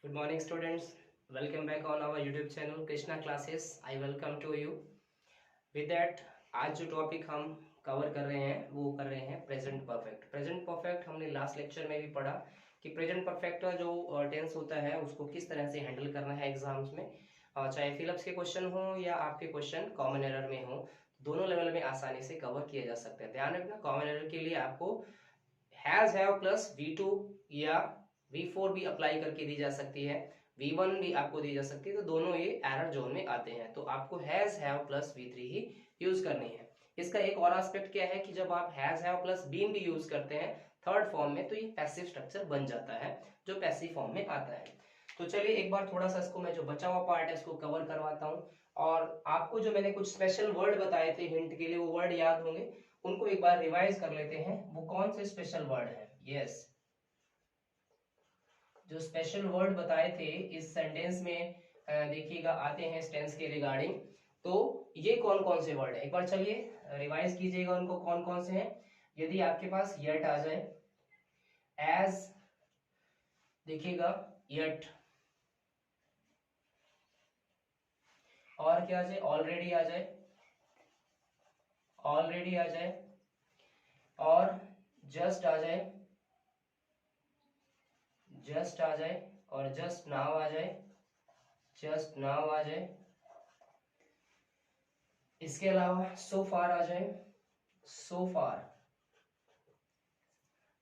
Good morning, students. Welcome back on our YouTube channel Krishna Classes. I welcome to you. With that, आज जो topic हम cover कर रहे हैं वो कर रहे हैं प्रेजेंट परफेक्ट। प्रेजेंट परफेक्ट हमने लास्ट लेक्चर में भी पढ़ा कि प्रेजेंट परफेक्ट का जो टेंस होता है उसको किस तरह से हैंडल करना है एग्जाम्स में, चाहे फिलअप्स के क्वेश्चन हो या आपके क्वेश्चन कॉमन एरर में हो, दोनों लेवल में आसानी से कवर किया जा सकता है। ध्यान रखना, कॉमन एरर के लिए आपको हैज हैव प्लस V2 या V4 भी अप्लाई करके दी जा सकती है, V1 भी आपको दी जा सकती है, तो दोनों ये एरर जोन में आते हैं। तो आपको has have plus V3 he use करनी है। इसका एक और एस्पेक्ट क्या है कि जब आप हैज हैव प्लस बीन भी यूज करते हैं थर्ड फॉर्म में, तो ये पैसिव स्ट्रक्चर बन जाता है जो पैसिव फॉर्म में आता है। तो चलिए एक बार थोड़ा सा इसको मैं जो बचा हुआ पार्ट है इसको कवर करवाता हूँ, और आपको जो मैंने कुछ स्पेशल वर्ड बताए थे हिंट के लिए वो वर्ड याद होंगे, उनको एक बार रिवाइज कर लेते हैं। वो कौन से स्पेशल वर्ड है? यस, जो स्पेशल वर्ड बताए थे इस सेंटेंस में देखिएगा आते हैं टेंस के रिगार्डिंग। तो ये कौन कौन से वर्ड है एक बार चलिए रिवाइज कीजिएगा उनको, कौन कौन से हैं। यदि आपके पास यट आ जाए, एज देखिएगा यट, और क्या आ जाए? ऑलरेडी आ जाए, ऑलरेडी आ जाए, और जस्ट आ जाए, जस्ट आ जाए, और जस्ट नाउ आ जाए, जस्ट नाउ आ जाए। इसके अलावा सो फार आ जाए, सो फार,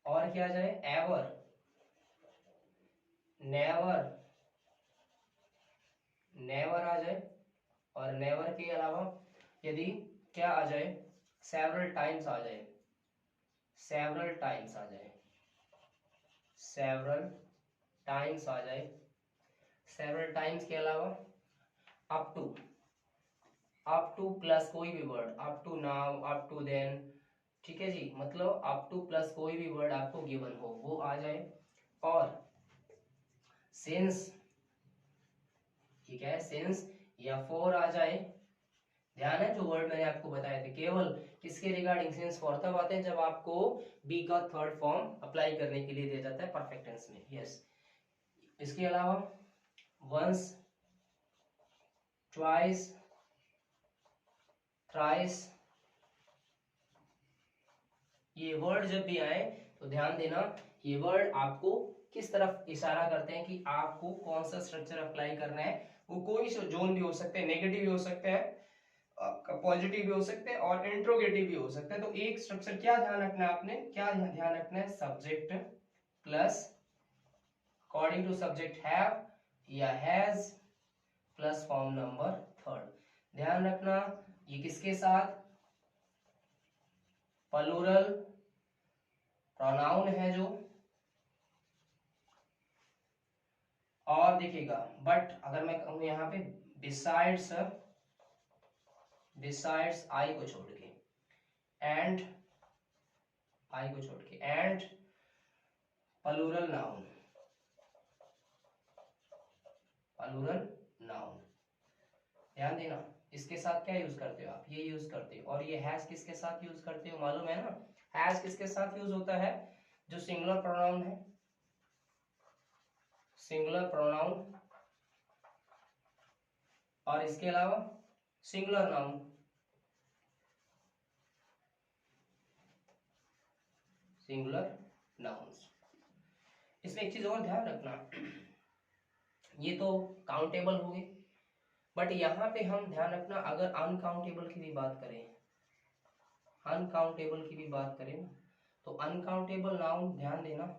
और क्या आ जाए? एवर, नेवर, नेवर आ जाए, और नेवर के अलावा यदि क्या आ जाए? सेवरल टाइम्स आ जाए, सेवरल टाइम्स आ जाए, सेवरल टाइम्स आ जाए। सेवरल टाइम्स के अलावा up to, up to plus कोई भी word, up to now, up to then, ठीक है जी, मतलब अप टू प्लस कोई भी वर्ड आपको गिवन हो वो आ जाए। और सिंस, ठीक है, सिंस या फॉर आ जाए। ध्यान है जो वर्ड मैंने आपको बताए थे केवल किसके रिगार्डिंग? सिंस फॉर तब आते हैं जब आपको बी का थर्ड फॉर्म अप्लाई करने के लिए दिया जाता है परफेक्ट टेंस में। यस, इसके अलावा वंस, ट्वाइस, थ्राइस, ये वर्ड जब भी आए तो ध्यान देना ये वर्ड आपको किस तरफ इशारा करते हैं कि आपको कौन सा स्ट्रक्चर अप्लाई करना है। वो कोई जोन भी हो सकते हैं, नेगेटिव भी हो सकते हैं, आपका पॉजिटिव भी हो सकते हैं, और इंट्रोगेटिव भी हो सकते हैं। तो एक स्ट्रक्चर क्या ध्यान रखना है आपने, क्या ध्यान रखना है? Subject plus according to subject have या has plus form number third. ध्यान रखना ये किसके साथ? प्लूरल प्रोनाउन है जो, और देखिएगा बट अगर मैं कहूं यहाँ पे बिसाइड्स, बिसाइड्स आई को छोड़ के, एंड आई को छोड़ के, and plural noun, plural noun. ध्यान देना इसके साथ क्या यूज करते हो आप? ये यूज करते हो। और ये हैज किसके साथ यूज करते हो मालूम है ना? हैज किसके साथ यूज होता है? जो सिंगुलर प्रोनाउन है, सिंगुलर प्रोनाउन, और इसके अलावा सिंगुलर नाउन, सिंगुलर नाउन्स। इसमें एक चीज और ध्यान रखना, ये तो काउंटेबल हो गए, बट यहाँ पे हम ध्यान रखना अगर अनकाउंटेबल की भी बात करें, अनकाउंटेबल की भी बात करें ना, तो अनकाउंटेबल नाउन ध्यान देना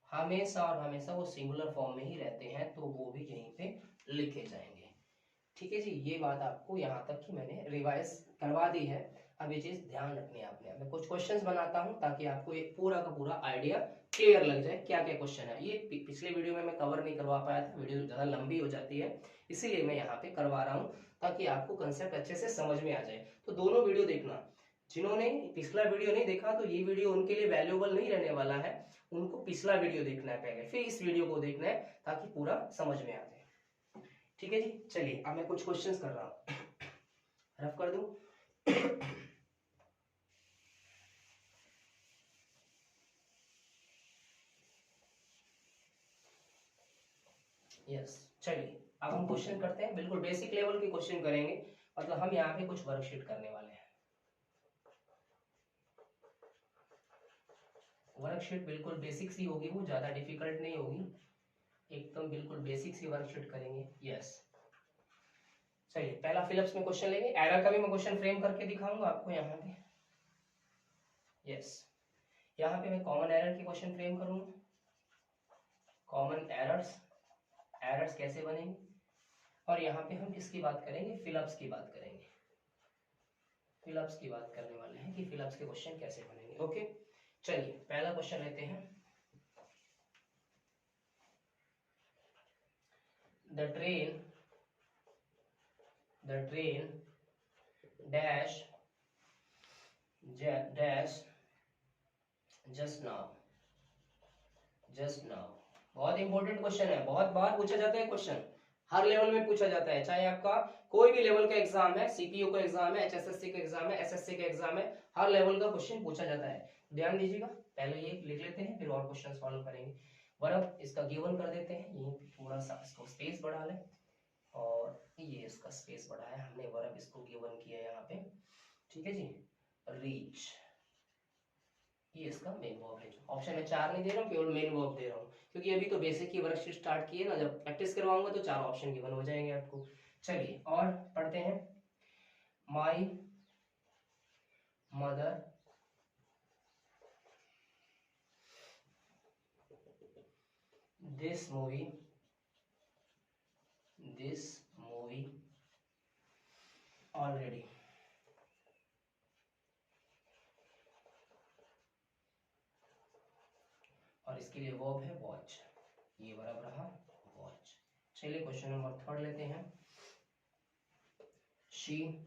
हमेशा और हमेशा वो सिंगुलर फॉर्म में ही रहते हैं, तो वो भी यहीं पे लिखे जाएंगे। ठीक है जी, ये बात आपको यहाँ तक की मैंने रिवाइज करवा दी है। अब ये चीज ध्यान रखनी है आपने। मैं कुछ क्वेश्चंस बनाता हूँ ताकि आपको एक पूरा का पूरा आइडिया क्लियर लग जाए क्या क्या क्वेश्चन है। ये पिछले वीडियो में मैं कवर नहीं करवा पाया था, वीडियो ज्यादा लंबी हो जाती है, इसीलिए मैं यहाँ पे करवा रहा हूँ ताकि आपको कंसेप्ट अच्छे से समझ में आ जाए। तो दोनों वीडियो देखना, जिन्होंने पिछला वीडियो नहीं देखा तो ये वीडियो उनके लिए वैल्यूएबल नहीं रहने वाला है, उनको पिछला वीडियो देखना है पहले, फिर इस वीडियो को देखना है ताकि पूरा समझ में आ जाए। ठीक है जी, चलिए अब मैं कुछ क्वेश्चंस कर रहा हूं, रफ कर दूं। यस चलिए अब हम क्वेश्चन करते हैं, बिल्कुल बेसिक लेवल के क्वेश्चन करेंगे, मतलब हम यहाँ पे कुछ वर्कशीट करने वाले हैं। वर्कशीट बिल्कुल बेसिक सी होगी, वो ज्यादा डिफिकल्ट नहीं होगी, एकदम बिल्कुल बेसिक सी वर्कशीट करेंगे। यस चलिए पहला फिलिप्स में क्वेश्चन लेंगे, एरर का भी मैं क्वेश्चन फ्रेम करके दिखाऊंगा आपको यहाँ पे। यस यहाँ पे मैं कॉमन एरर के क्वेश्चन फ्रेम करूंगा, कॉमन एरर्स, एरर्स कैसे बनेंगे, और यहाँ पे हम किसकी बात करेंगे, फिलिप्स की बात करेंगे, फिलिप्स की बात करने वाले हैं कि फिलिप्स के क्वेश्चन कैसे बनेंगे। ओके चलिए पहला क्वेश्चन लेते हैं। The train dash just now, बहुत इंपॉर्टेंट क्वेश्चन है, बहुत बार पूछा जाता है क्वेश्चन, हर लेवल में पूछा जाता है, चाहे आपका कोई भी लेवल का एग्जाम है, सीपीयू का एग्जाम है, एचएसएससी का एग्जाम है, एसएससी का एग्जाम है, हर लेवल का क्वेश्चन पूछा जाता है। ध्यान दीजिएगा, पहले ये लिख लेते हैं फिर और क्वेश्चन सॉल्व करेंगे। वर्ब इसका गिवन कर देते हैं, ये थोड़ा सा इसको स्पेस बढ़ा लें, और ये इसका स्पेस बढ़ाया हमने, वर्ब इसको गिवन किया यहाँ पे, ठीक है जी। रीच ये इसका मेन वर्ब है, ऑप्शन में 4 नहीं दे रहा हूँ, केवल मेन वर्ब दे रहा हूँ, क्योंकि अभी तो बेसिक की वर्कशीट स्टार्ट की है ना, जब प्रैक्टिस करवाऊंगा तो 4 ऑप्शन गिवन हो जाएंगे आपको। चलिए और पढ़ते हैं। My mother this movie already, और इसके लिए वर्ब है वॉच, ये वर्ब रहा वॉच। चलिए क्वेश्चन नंबर 3 लेते हैं। शी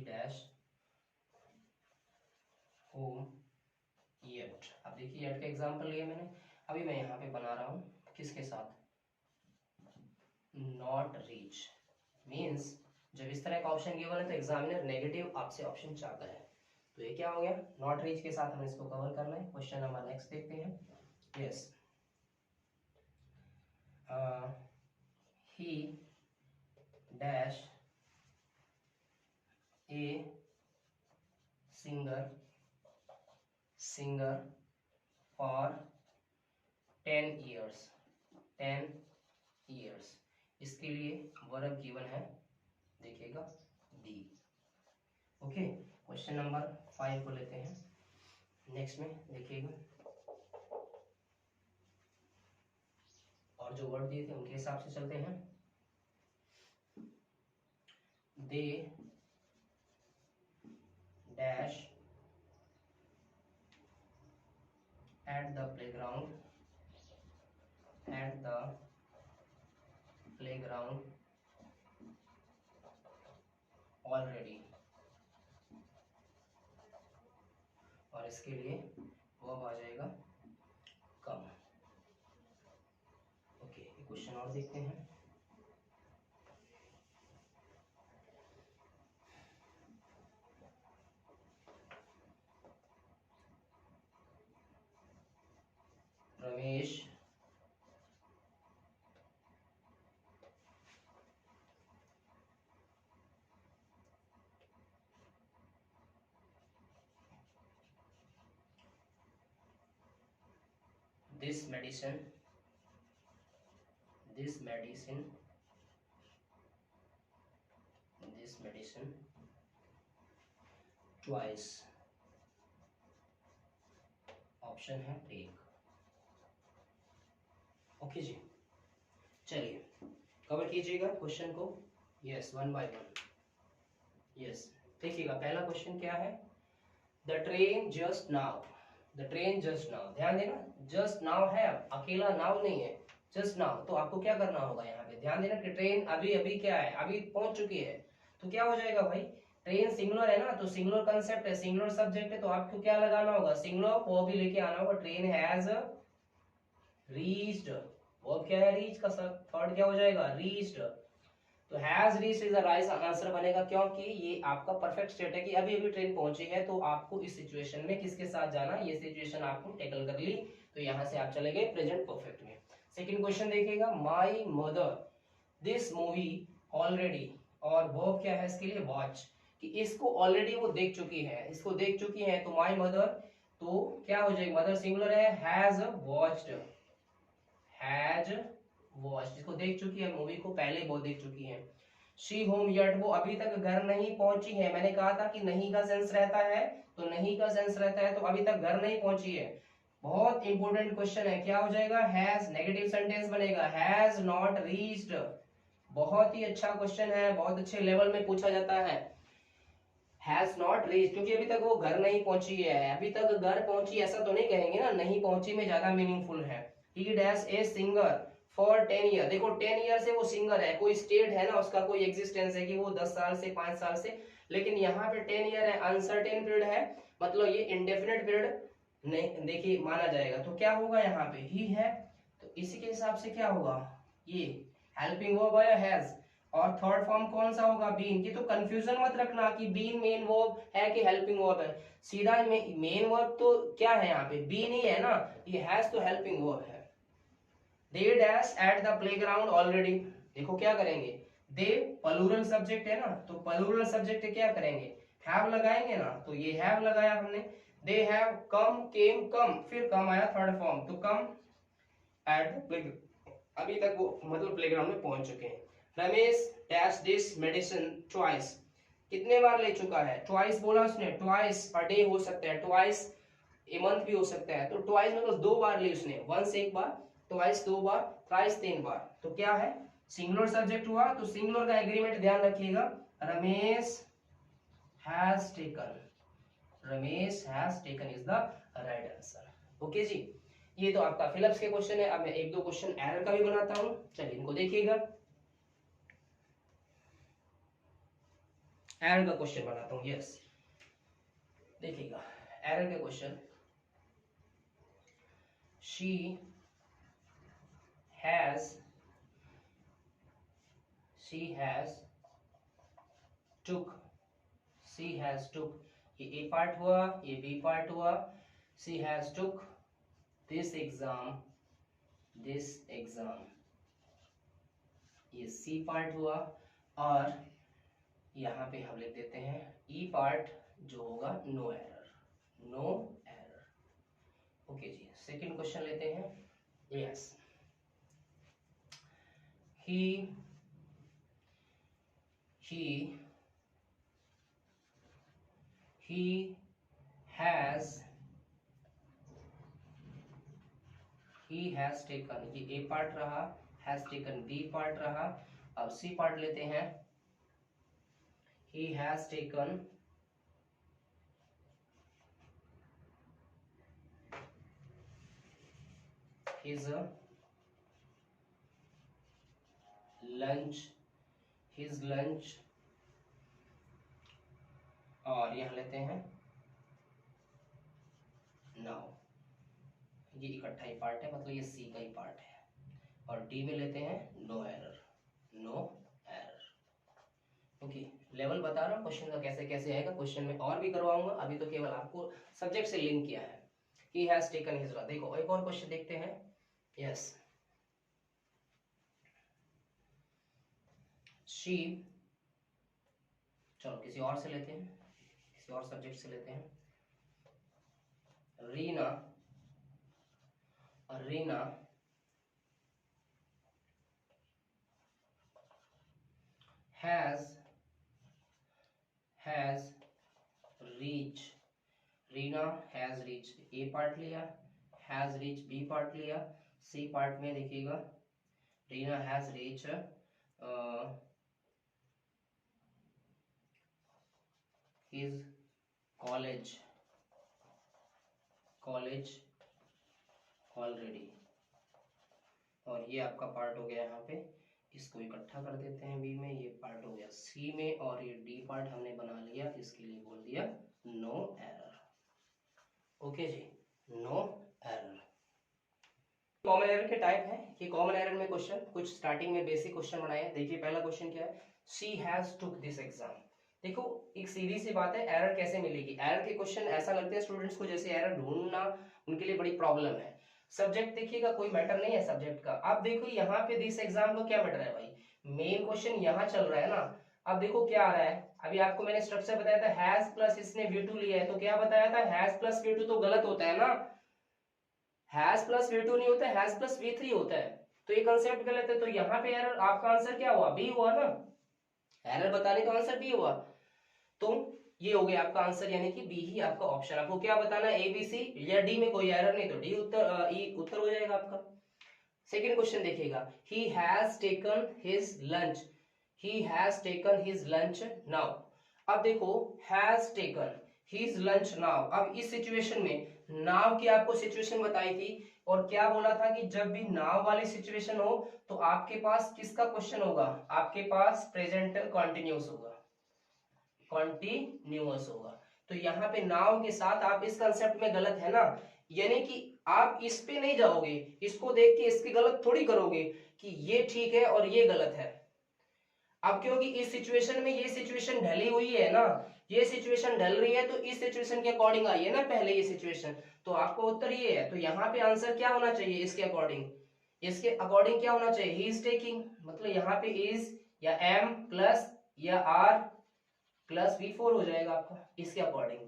डैश होम येट, अब देखिए येट का एग्जांपल लिया मैंने, अभी मैं यहाँ पे बना रहा हूँ किसके साथ, नॉट रीच, मींस जब इस तरह का ऑप्शन गिवन है तो एग्जामिनर नेगेटिव आपसे ऑप्शन चाहता है, तो ये क्या हो गया, नॉट रीच के साथ हमें इसको कवर करना है। क्वेश्चन नंबर नेक्स्ट देखते हैं। Yes he dash a singer for 10 years, इसके लिए वर्ब गिवन है, देखिएगा दी। ओके क्वेश्चन नंबर 5 को लेते हैं, नेक्स्ट में देखिएगा, और जो वर्ड दिए थे उनके हिसाब से चलते हैं। They dash at the playground already, और इसके लिए वर्ब आ जाएगा कम। ओके क्वेश्चन और देखते हैं। Ramesh this medicine twice, option है टेक। ओके जी चलिए कवर कीजिएगा क्वेश्चन को, yes one by one. Yes देखिएगा पहला क्वेश्चन क्या है, द ट्रेन जस्ट नाउ, ध्यान देना, जस्ट नाउ है, अकेला नाउ नहीं है, जस्ट नाउ, तो आपको क्या करना होगा यहाँ पे, ध्यान देना कि ट्रेन अभी अभी क्या है, अभी पहुंच चुकी है, तो क्या हो जाएगा भाई, ट्रेन सिंगुलर है ना, तो सिंगुलर कंसेप्ट है, सिंगुलर सब्जेक्ट है, तो आपको क्या लगाना होगा, सिंगुलर वो भी लेके आना होगा, ट्रेन हैज रीच्ड, वो क्या है रीच का थर्ड क्या हो जाएगा रीच्ड, तो has reached is the right answer बनेगा, क्योंकि ये आपका परफेक्ट स्टेट है कि अभी अभी ट्रेन पहुंची है, तो आपको इस सिचुएशन में किसके साथ जाना है, ये सिचुएशन आपको टैकल कर ली, तो यहाँ से आप चले गए प्रेजेंट परफेक्ट में। सेकंड क्वेश्चन देखिएगा, my mother this movie already, और वर्ब क्या है इसके लिए, वॉच, कि इसको ऑलरेडी वो देख चुकी है, इसको देख चुकी है, तो माय मदर, तो क्या हो जाएगा, मदर सिंगुलर है, हैज वॉच्ड, हैज वॉच्ड, इसको देख चुकी है, मूवी को पहले वो देख चुकी है। शी होम येट, वो अभी तक घर नहीं पहुंची है, मैंने कहा था कि नहीं का सेंस रहता है, तो नहीं का सेंस रहता है, तो अभी तक घर नहीं पहुंची है। बहुत इंपॉर्टेंट क्वेश्चन है, क्या हो जाएगा, हैज, नेगेटिव सेंटेंस बनेगा, हैज नॉट रीच्ड, बहुत ही अच्छा क्वेश्चन है, बहुत अच्छे लेवल में पूछा जाता है, हैज नॉट रीच्ड, क्योंकि अभी तक वो घर नहीं पहुंची है, अभी तक घर पहुंची ऐसा तो नहीं कहेंगे ना, नहीं पहुंची में ज्यादा मीनिंगफुल है। ही dash a singer for 10 year, देखो 10 ईयर से वो सिंगर है, कोई स्टेट है ना, उसका कोई एग्जिस्टेंस है कि वो 10 साल से 5 साल से, लेकिन यहाँ पे 10 ईयर है, अनसर्टेन पीरियड है, मतलब ये इंडेफिनिट पीरियड नहीं, देखिए माना जाएगा, तो क्या होगा यहाँ पे, ही है, तो इसी के हिसाब से क्या होगा, ये हेल्पिंग वर्ब है हैज, और थर्ड फॉर्म कौन सा होगा, बीन, की तो कंफ्यूजन मत रखना कि बीन मेन वर्ब है कि हेल्पिंग वर्ब है, सीधा मेन वर्ब तो क्या है यहाँ पे, बीन ही है ना, ये हैज तो हेल्पिंग वर्ब है। They dash at the playground already, देखो क्या करेंगे, दे प्लूरल सब्जेक्ट है ना, तो प्लूरल सब्जेक्ट क्या करेंगे, हैव लगाएंगे ना, तो ये हैव लगाया हमने, दे हैव कम, केम, कम, फिर कम आया थर्ड फॉर्म, तो कम एट द प्लेग्राउंड, अभी तक वो मतलब प्लेग्राउंड में पहुंच चुके हैं। Ramesh dash this medicine twice, कितने बार ले चुका है, ट्वाइस बोला उसने, ट्वाइस अ डे हो सकता है, ट्वाइस ए मंथ भी हो सकता है, तो ट्वाइस मतलब 2 बार ली उसने, वंस एक बार, ट्वाइस 2 बार, थ्राइस 3 बार, तो क्या है, सिंगुलर सब्जेक्ट हुआ, तो सिंगुलर का एग्रीमेंट ध्यान रखिएगा, Ramesh has taken, Ramesh has taken is the right answer. Okay जी, ये तो आपका फिलिप्स के क्वेश्चन है। अब मैं एक दो क्वेश्चन एरर का भी बनाता हूं, चलिए इनको देखिएगा, एरर का क्वेश्चन बनाता हूं, यस देखिएगा, एरर का question, she has took, she has took, ये ए पार्ट हुआ, ये बी पार्ट हुआ, she has took this exam, ये सी पार्ट हुआ, और यहाँ पे हम लिख देते हैं ई पार्ट जो होगा no error, no error. Okay जी, सेकंड क्वेश्चन लेते हैं, यस, he has taken, ये ए पार्ट रहा, has taken बी पार्ट रहा, अब सी पार्ट लेते हैं, he has taken his lunch, और यहां लेते हैं नाउ, ये इकट्ठा ही पार्ट है, मतलब ये सी का ही पार्ट है, और डी में लेते हैं no error, no error. Okay, level बता रहा हूँ क्वेश्चन का कैसे कैसे आएगा, क्वेश्चन में और भी करवाऊंगा, अभी तो केवल आपको सब्जेक्ट से लिंक किया है। ही हैज टेकन हिज, देखो एक और क्वेश्चन देखते हैं, यस, शी, चलो किसी और से लेते हैं, किसी और सब्जेक्ट से लेते हैं, Reena has reached, Reena has reach a part लिया, हैज रीच बी पार्ट लिया, सी पार्ट में देखिएगा Reena has reach his college already, और ये आपका पार्ट हो गया यहाँ पे, इसको इकट्ठा कर देते हैं बी में, ये पार्ट हो गया सी में, और ये डी पार्ट हमने बना लिया, इसके लिए बोल दिया नो एरर। ओके जी, नो एरर। कॉमन एरर के टाइप है कि कॉमन एरर में क्वेश्चन कुछ स्टार्टिंग में बेसिक क्वेश्चन बनाए हैं। देखिए पहला क्वेश्चन क्या है, she has took this exam. देखो एक सीधी सी बात है, एरर कैसे मिलेगी। एरर के क्वेश्चन ऐसा लगते हैं स्टूडेंट्स को जैसे एरर ढूंढना उनके लिए बड़ी प्रॉब्लम है। सब्जेक्ट देखिएगा कोई मैटर नहीं है सब्जेक्ट का। अब देखो यहाँ पे दिस एग्जाम का क्या मैटर है भाई, मेन क्वेश्चन यहाँ चल रहा है ना। अब देखो क्या आ रहा है, अभी आपको मैंने स्ट्रक्चर बताया था, हैज प्लस इसने V2 लिया है तो क्या बताया था, हैज प्लस V2 तो गलत होता है ना, हैज प्लस V2 नहीं होता है, हैज प्लस V3 होता है। तो ये कंसेप्ट गलत है। तो यहाँ पे एरर, आपका आंसर क्या हुआ, बी हुआ ना, एरर बताने का आंसर बी हुआ। तो ये हो गया आपका आंसर, यानी कि बी ही आपका ऑप्शन। आपको क्या बताना है, ए बी सी या डी में कोई एरर नहीं तो डी उत्तर, ई उत्तर हो जाएगा आपका। सेकंड क्वेश्चन देखिएगा, he has taken his lunch, he has taken his lunch now. अब देखो has taken his lunch now, अब इस सिचुएशन में नाउ की आपको सिचुएशन बताई थी और क्या बोला था कि जब भी नाउ वाली सिचुएशन हो तो आपके पास किसका क्वेश्चन होगा, आपके पास प्रेजेंट कॉन्टिन्यूअस होगा, कॉन्टिन्यूअस होगा। तो यहाँ पे नाउ के साथ आप इस कंसेप्ट में गलत है ना, यानी कि आप इस पे नहीं जाओगे, इसको देख के इसकी गलत थोड़ी करोगे कि ये ठीक है और ये गलत है। अब क्योंकि इस सिचुएशन में ये सिचुएशन ढली हुई है ना, ये सिचुएशन ढल रही है तो इस सिचुएशन के अकॉर्डिंग आई है ना पहले ये सिचुएशन, तो आपको उत्तर ये है। तो यहाँ पे आंसर क्या होना चाहिए इसके अकॉर्डिंग, इसके अकॉर्डिंग क्या होना चाहिए, ही इज टेकिंग, मतलब यहाँ पे इज या एम प्लस या आर प्लस V4 हो जाएगा आपका इसके अकॉर्डिंग।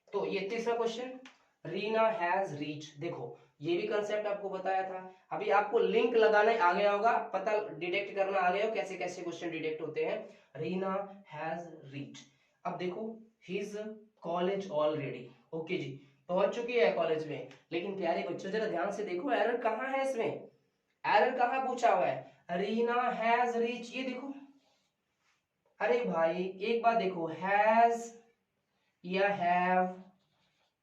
तो ये तीसरा क्वेश्चन, रीना हैज रीच, देखो ये भी कंसेप्ट आपको बताया था। अभी आपको लिंक लगाना आ गया होगा, पता डिटेक्ट करना आ गया हो कैसे कैसे क्वेश्चन डिटेक्ट होते हैं। रीना हैज रीच, अब देखो हिज कॉलेज ऑलरेडी, ओके जी पहुंच चुकी है कॉलेज में। लेकिन प्यारे बच्चों जरा ध्यान से देखो एरर कहाँ है इसमें, एरर कहाँ पूछा हुआ है, रीना हैज रीच, ये देखो। अरे भाई एक बात देखो, हैज या हैव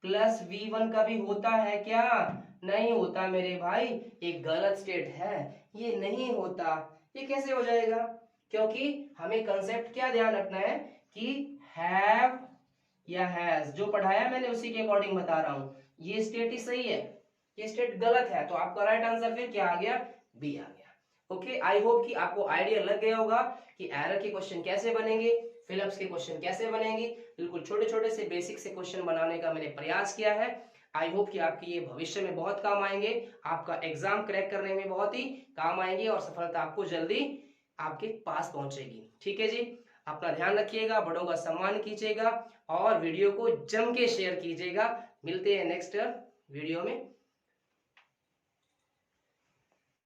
प्लस V1 का भी होता है क्या, नहीं होता मेरे भाई, एक गलत स्टेट है, ये नहीं होता। ये कैसे हो जाएगा, क्योंकि हमें कंसेप्ट क्या ध्यान रखना है कि हैव या हैज, जो पढ़ाया मैंने उसी के अकॉर्डिंग बता रहा हूं। ये स्टेट ही सही है, ये स्टेट गलत है, तो आपका राइट आंसर फिर क्या आ गया, बी आ गया। ओके, आई होप कि आपको आइडिया लग गया होगा कि एरर के क्वेश्चन कैसे बनेंगे, फिलिप्स के क्वेश्चन कैसे बनेंगे। बिल्कुल छोटे छोटे से बेसिक से क्वेश्चन बनाने का मैंने प्रयास किया है। आई होप कि आपके ये भविष्य में बहुत काम आएंगे, आपका एग्जाम क्रैक करने में बहुत ही काम आएंगे और सफलता आपको जल्दी आपके पास पहुंचेगी। ठीक है जी, अपना ध्यान रखिएगा, बड़ों का सम्मान कीजिएगा और वीडियो को जम के शेयर कीजिएगा। मिलते हैं नेक्स्ट वीडियो में।